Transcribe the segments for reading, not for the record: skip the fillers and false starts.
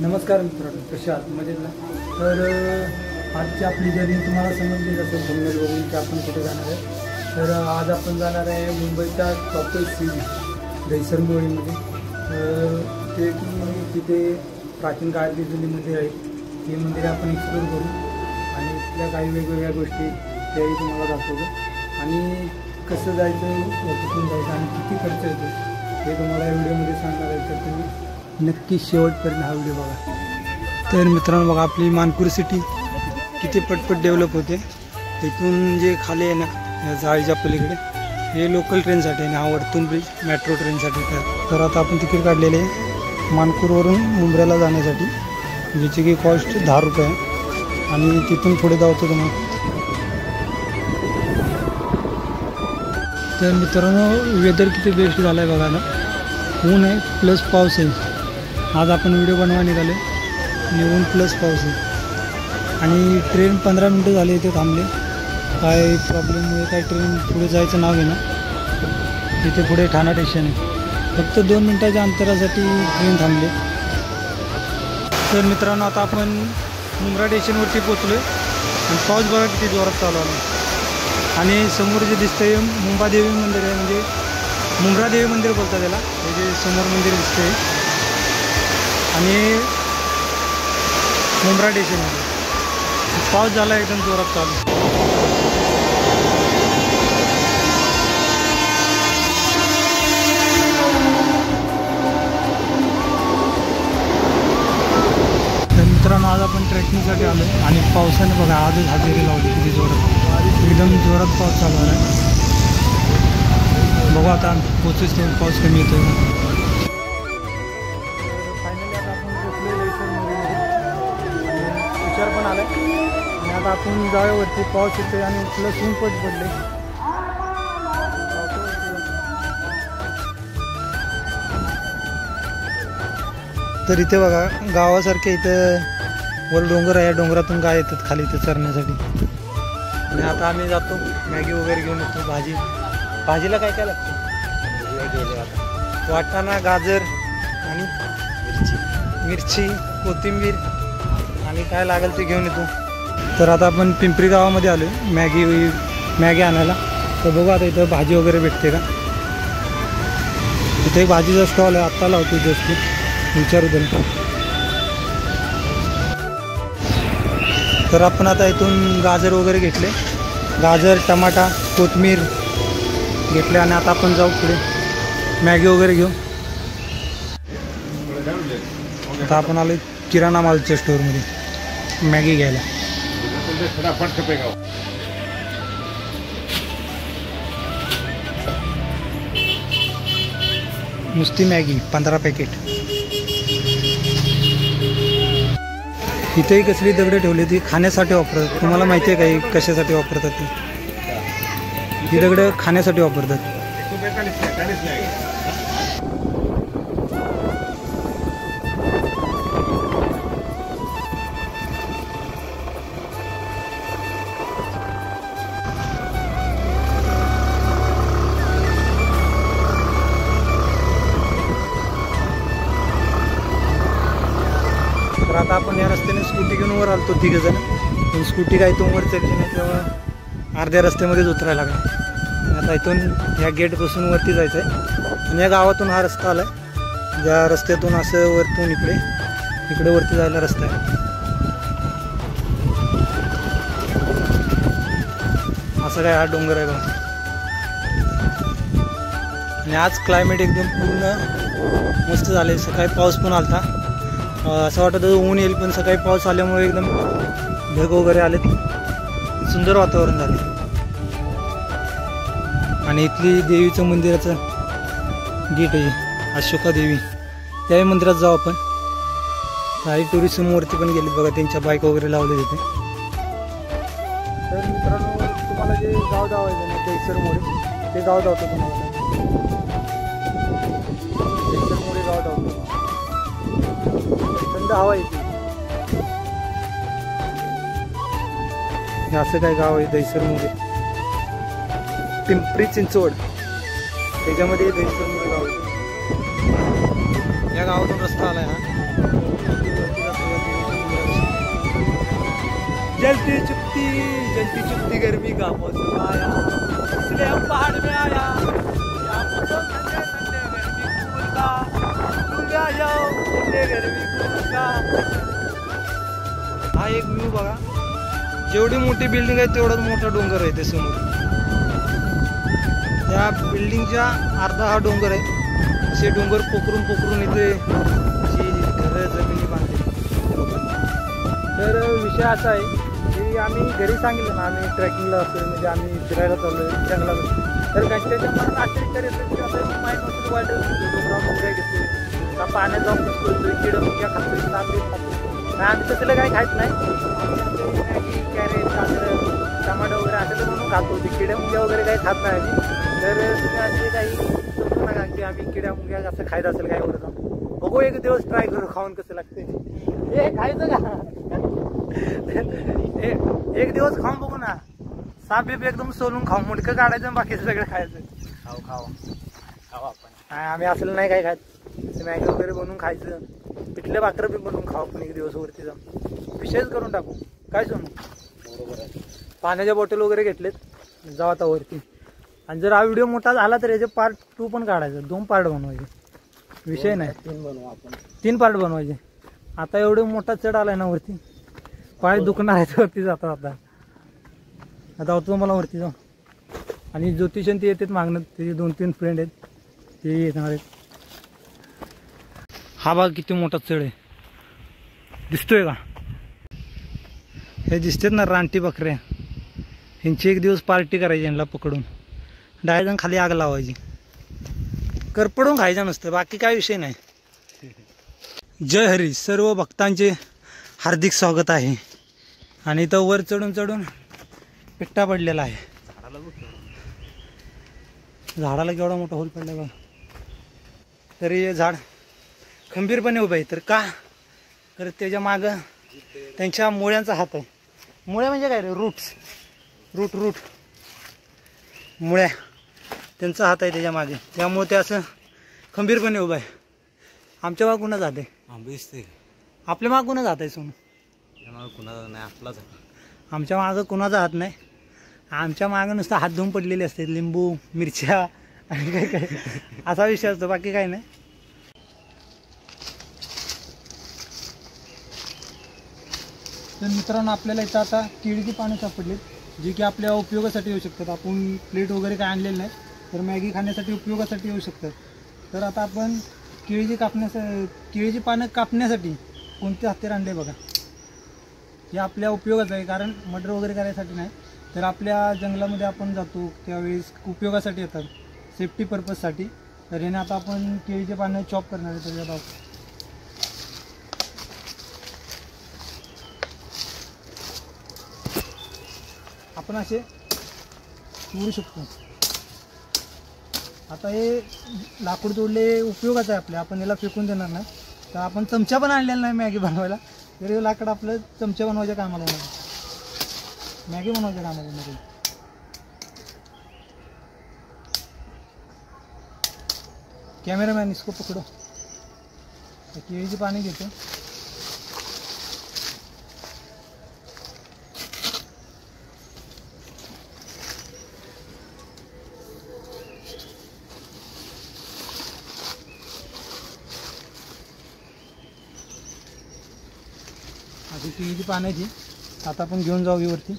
नमस्कार मित्रांनो, कशा आहात? मजेत ना? तर आजची आपली जर्नी तुम्हाला समजली असेल थंबनेल बघून की आपण कुठे जाणार आहे. तर आज आपण जाणार आहे मुंबईच्या टॉपर सी दहिसर मोळीमध्ये. ते तिथे प्राचीन काळातली जुनी मंदिर आहेत, ती मंदिरे आपण एक्सप्लोर करू आणि तिथल्या काही वेगवेगळ्या गोष्टी त्याही तुम्हाला दाखवतो आणि कसं जायचं, कुठून जायचं आणि किती खर्च येतो हे तुम्हाला या व्हिडिओमध्ये सांगणार आहे. तर तुम्ही नक्की शेवटपर्यंत हा व्हिडिओ बघा. तर मित्रांनो बघा, आपली मानपूर सिटी किती पटपट डेव्हलप होते. तिथून जे खाली आहे ना जाळीच्या पलीकडे, हे लोकल ट्रेनसाठी आहे आणि हा वरतून ब्रिज मेट्रो ट्रेनसाठी. तर आता आपण तिकीट काढलेले आहे मानपूरवरून मुंब्र्याला जाण्यासाठी, ज्याची की कॉस्ट 10 रुपये आहे आणि तिथून पुढे जावतो तुम्हाला. तर मित्रांनो वेदर किती बेस्ट झालं आहे बघा ना, ऊन आहे प्लस पाऊस आहे. आज आपण व्हिडिओ बनवा निघाले आणि ऊन प्लस पाऊस आहे आणि ट्रेन 15 मिनटं झाले इथे थांबले. काय प्रॉब्लेममुळे काय ट्रेन पुढे जायचं नाव आहे ना, तिथे पुढे ठाणा स्टेशन आहे, फक्त 2 मिनटाच्या अंतरासाठी ट्रेन थांबले. तर मित्रांनो आता आपण मुंब्रा स्टेशनवरती पोचलो आहे आणि पाऊस बघा किती जोरात चालू आला आणि समोर जे दिसतंय मुंबादेवी मंदिर आहे, म्हणजे मुंब्रादेवी मंदिर बोलतात त्याला. हे जे समोर मंदिर दिसतंय आणि मुंब्रा स्टेशनमध्ये पाऊस झाला एकदम जोरात चालू. तर मित्रांनो आज आपण ट्रेकिंगसाठी आलो आहे आणि पावसाने बघा आजच हजेरी लावली किती जोरात, एकदम जोरात पाऊस चालू आहे. बघू आता पोचेच तेव्हा पाऊस कमी येतो. फायनली आता आपण पोचलो दहिसर मोळीमध्ये, विचार पण आला आणि आता आपण जाळ्यावरती पाऊस येतोय आणि प्लस ऊन पण पडले. तर इथे बघा गावासारखे इथं वर डोंगर आहे, डोंगरातून गाय येतात खाली इथे चरण्यासाठी. आणि आता आम्ही जातो मॅगी वगैरे घेऊन येतो. भाजीला काय काय लागतं? वाटाणा, गाजर आणि मिरची, कोथिंबीर आणि काय लागेल ते घेऊन येतो. तर आता आपण पिंपरी गावामध्ये आलो आहे मॅगी आणायला. तर बघू आता इथं भाजी वगैरे भेटते का. इथे एक भाजीचा स्टॉल आहे, आत्ता लावतो जस्ट, विचारू त्याला. तर आपण आता इथून गाजर वगैरे घेतले, गाजर, टमाटा, कोथिंबीर घेतले आणि आता आपण जाऊ पुढे मॅगी वगैरे घेऊ. आता आपण आलो किराणा मालच्या स्टोअरमध्ये मॅगी घ्यायला. नुसती मॅगी 15 पॅकेट. इथेही कसली दगडं ठेवली ती खाण्यासाठी वापरतात. तुम्हाला माहिती आहे का कशासाठी वापरतात ती? ही दगडं खाण्यासाठी वापरतात. तर आता आपण या रस्त्याने स्कूटी घेऊन वर आलतो 3 जण, पण स्कूटी काय इथून वर चढली नाही, तेव्हा अर्ध्या रस्त्यामध्येच उतरायला लागला. आता इथून ह्या गेटपासून वरती जायचं आहे आणि या गावातून हा रस्ता आला आहे, ज्या रस्त्यातून असं वरतून इकडे वरती जायला रस्ता आहे. असं काय हा डोंगर आहे बघा. आणि आज क्लायमेट एकदम पूर्ण मस्त झालं आहे. सकाळी पाऊस पण आलता, असं वाटत होतं ऊन येईल, पण सकाळी पाऊस आल्यामुळे एकदम ढग वगैरे आले, सुंदर वातावरण झाले. आणि इथली देवीचं मंदिराचं गेट आहे अशोका देवी, त्याही मंदिरात जाऊ आपण. काही टुरिझमवरती पण गेले बघा, त्यांच्या बाईक वगैरे लावले तिथे. तर मित्रांनो तुम्हाला जे गाव दावायचं ना दहिसर मोळी, ते गाव दावतो तुम्हाला. दहिसर मोळी गाव दावतो, थंड हवा येते. हे असं काय गाव आहे दहिसर मोळी, पिंपरी चिंचवड, त्याच्यामध्ये दहिसर मोळी गाव आहे. या गावातून रस्ता आला आहे हा. जलती चुपती गर्मी का मौसम आया, इसलिए हम पहाड़ में आया, यहाँ मौसम ठंडे ठंडे गर्मी कूल का, तुम भी आ जाओ ठंडे गर्मी कूल का। हा एक व्ह्यू बघा, जेवढी मोठी बिल्डिंग आहे तेवढाच मोठा डोंगर आहे ते समोर. त्या बिल्डिंगच्या अर्धा हा डोंगर आहे. असे डोंगर पोखरून इथे घरं जमिनी बांधली. तर विषय असा आहे की आम्ही घरी सांगितलं ना आम्ही ट्रेकिंगला असतो, म्हणजे आम्ही फिरायला चाललो आहे जंगलामध्ये. तर त्यांच्या मनात आश्चर्य येतं की आता माहीत नसतं वाईट डोंगरावर मुंग्या घेतो का, पाण्यात जाऊन घुसतोय, किडं मुंग्या खातोय, तांबे खातो. आम्ही तसलं काही खायच नाही. मॅगी, कॅरेट, कांदळं, टमाटर वगैरे असं म्हणून खातो. ते किड्या मुंग्या वगैरे काही खात नाही आम्ही. तर तुम्ही असे काही समजू नका की आम्ही किड्या मुंग्या असं खायत असेल काय वगैरे जाऊन. बघू एक दिवस ट्राय करू खाऊन कसं लागते. हे खायचं का एक दिवस खाऊन बघू ना. साप बीप एकदम सोलून खाऊ, मुडकं काढायचं बाकीचं सगळं खायचं. खाऊ आपण. आम्ही असलं नाही काय खात. मॅगी वगैरे बनवून खायचं, पिठलं भाकर बी बनवून खाऊ आपण एक दिवस वरती जाऊन. विषयच करून टाकू काय सोनू. बरोबर आहे. पाण्याच्या बॉटल वगैरे घेतलेत, जाऊ आता वरती. आणि जर हा व्हिडिओ मोठा झाला तर याचे पार्ट 2 पण काढायचं, 2 पार्ट बनवायचे. विषय नाही, 3 बनवू आपण. 3 पार्ट बनवायचे. आता एवढं मोठा चढ आलाय ना वरती, पाय दुखणार आहेत वरती जाता आता होतो मला वरती जाऊ. आणि ज्योतिषन ते येतात मागणं, त्याचे 2-3 फ्रेंड आहेत ते येणार आहेत. हा भाग किती मोठा चढ आहे दिसतोय का. हे दिसतात ना रानटी बकऱ्या, ह्यांची एक दिवस पार्टी करायची, यांना पकडून डायरेक्ट खाली आग लावायची, करपडून खायचं नसतं, बाकी काय विषय नाही. जय हरी, सर्व भक्तांचे हार्दिक स्वागत आहे. आणि इथं वर चढून पिट्टा पडलेला आहे. झाडाला केवढा मोठा होल पडला बघा. तरी हे झाड खंबीरपणे उभं आहे. तर का तर त्याच्या मागं त्यांच्या मुळ्यांचा हात आहे. मुळ्या म्हणजे काय रे, रूट मुळ्या, त्यांचा हात आहे त्याच्या मागे, त्यामुळे ते असं खंबीरपणे उभं आहे. आमच्या मागं कुणा जात आहे, आपल्या मागं कुणा जात आहे सोनू. कुणाचा नाही, आपलाच आहे. आमच्या मागं कुणाचा हात नाही. आमच्या मागं नुसतं हात धुवून पडलेले असते, लिंबू मिरच्या आणि काय असा विषय असतो, बाकी काय नाही. तर मित्रांनो, आपल्याला इथं आता केळीची पानं सापडलीत, जी की आपल्या उपयोगासाठी येऊ शकतात. आपण प्लेट वगैरे काय आणलेलं नाही, तर मॅगी खाण्यासाठी उपयोगासाठी येऊ शकतात. तर आता आपण केळीची पानं कापण्यासाठी कोणते हत्यार आणले बघा. हे आपल्या उपयोगाचं आहे, कारण मर्डर वगैरे करायसाठी नाही, तर आपल्या जंगलामध्ये आपण जातो त्यावेळेस उपयोगासाठी येतात, सेफ्टी पर्पजसाठी. तर याने आता आपण केळीचे पानं चॉप करणार आहे. तर आपण असे तोडू शकतो. आता हे लाकूड तोडले उपयोगाचं आहे आपल्या, आपण याला फेकून देणार नाही. तर आपण चमचा पण आणलेला नाही मॅगी बनवायला, तर हे लाकूड आपलं चमचा बनवायच्या कामाला येणार, मॅगी बनवायच्या कामाला येणार. कॅमेरामॅन इसको पकडो. केळीची पाणी घेतो. अशी केळीची पाण्याची आता आपण घेऊन जाऊ वरती.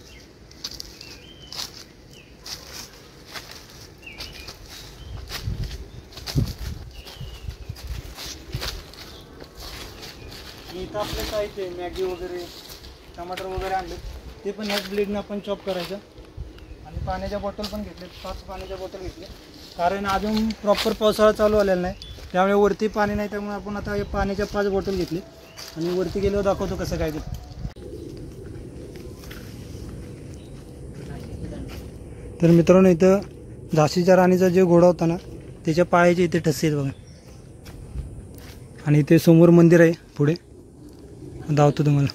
इथं आपलं साहित्य मॅगी वगैरे, टमाटर वगैरे आणले, ते पण ह्याच ब्लेडने आपण चॉप करायचं. आणि पाण्याच्या बॉटल पण घेतले, 5 पाण्याच्या बॉटल घेतले, कारण अजून प्रॉपर पावसाळा चालू आलेला नाही, त्यामुळे वरती पाणी नाही. त्यामुळे आपण आता हे पाण्याच्या 5 बॉटल घेतले आणि वरती गेल्यावर दाखवतो कसं काय ते. तर मित्रांनो, इथं झाशीच्या राणीचा जे घोडा होता ना, त्याच्या पायाचे इथे ठसे आहेत बघा. आणि इथे समोर मंदिर आहे, पुढे दावतो तुम्हाला.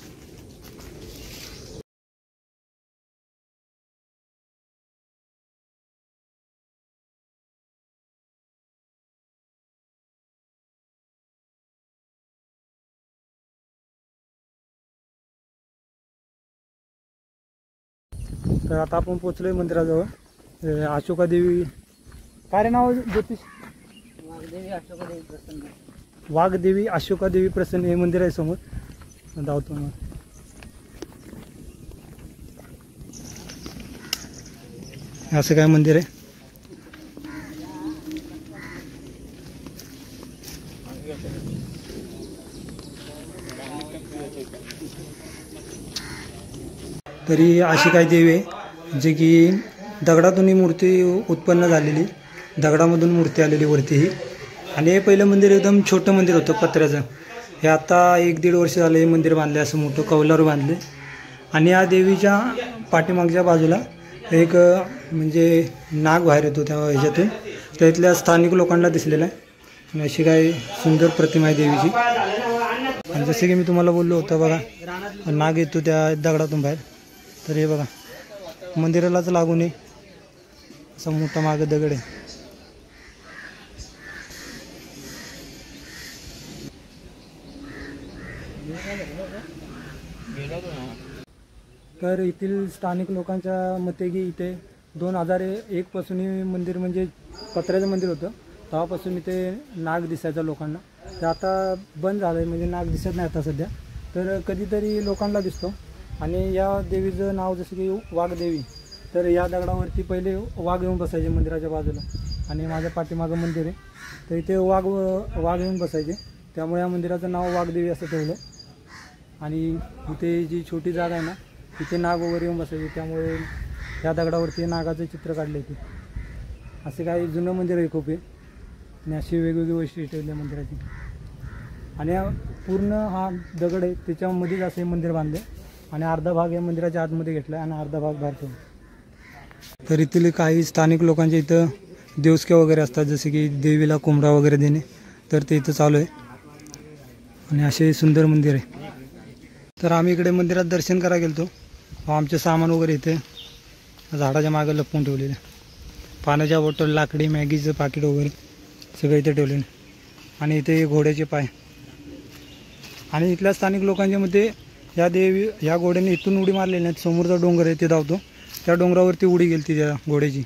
तर आता आपण पोचलोय मंदिराजवळ. अशोका देवी काय रे नाव ज्योतिष? वाघदेवी अशोका देवी प्रसन्न हे मंदिर आहे समोर. धावतो मग. असं काय मंदिर आहे. तरी अशी काय देवी आहे जे की दगडातून ही मूर्ती उत्पन्न झालेली, दगडामधून मूर्ती आलेली वरती ही. आणि हे पहिलं मंदिर एकदम छोटं मंदिर होतं पत्र्याचं. हे आता 1-1.5 वर्ष झालं हे मंदिर बांधले, असं मोठं कौलारू बांधले. आणि या देवीच्या पाठीमागच्या बाजूला एक म्हणजे नाग बाहेर येतो त्या ह्याच्यातून, तर इथल्या स्थानिक लोकांना दिसलेला आहे. आणि अशी काय सुंदर प्रतिमा आहे देवीची. आणि जसे की मी तुम्हाला बोललो होतं बघा, नाग येतो त्या दगडातून बाहेर. तर हे बघा मंदिरालाच लागून आहे असा मोठा मागं दगड आहे. तर येथील स्थानिक लोकांच्या मते की इथे 2001 पासून हे मंदिर म्हणजे पत्र्याचं मंदिर होतं. तेव्हापासून इथे नाग दिसायचा लोकांना. तर आता बंद झालं आहे, म्हणजे नाग दिसत नाही आता सध्या. तर कधीतरी लोकांना दिसतो. आणि या देवीचं नाव जसं की वाघदेवी. तर या दगडावरती पहिले वाघ येऊन बसायचे मंदिराच्या बाजूला. आणि माझ्या पाठीमागं मंदिर आहे, तर इथे वाघ येऊन बसायचे. त्यामुळे या मंदिराचं नाव वाघदेवी असं ठेवलं. आणि इथे जी छोटी जागा आहे ना, तिथे नाग वगैरे येऊन बसायचे. त्यामुळे या दगडावरती नागाचं चित्र काढलं आहे. असे काही जुनं मंदिर आहे खूप आहे. आणि अशी वेगवेगळी वैशिष्ट्ये ठेवली मंदिराची. आणि पूर्ण हा दगड आहे त्याच्यामध्येच असे मंदिर बांधले. आणि अर्धा भाग या मंदिराच्या आतमध्ये घेतला आणि अर्धा भाग बाहेर ठेवला. तर इथले काही स्थानिक लोकांच्या इथं देवस्क्या वगैरे असतात, जसे की देवीला कोंबडा वगैरे देणे. तर ते इथं चालू आहे. आणि असे सुंदर मंदिर आहे. तर आम्ही इकडे मंदिरात दर्शन करायला गेलो. आमचे सामान वगैरे इथे झाडाच्या मागे लपवून ठेवलेले. पाण्याच्या बॉटल, लाकडी, मॅगीचं पाकिट वगैरे सगळं इथे ठेवलेलं. आणि इथे घोड्याचे पाय. आणि इथल्या स्थानिक लोकांच्या मध्ये या घोड्याने इथून उडी मारलेली नाही. समोरचा डोंगर आहे ते धावतो, त्या डोंगरावरती उडी गेली ती त्या घोड्याची.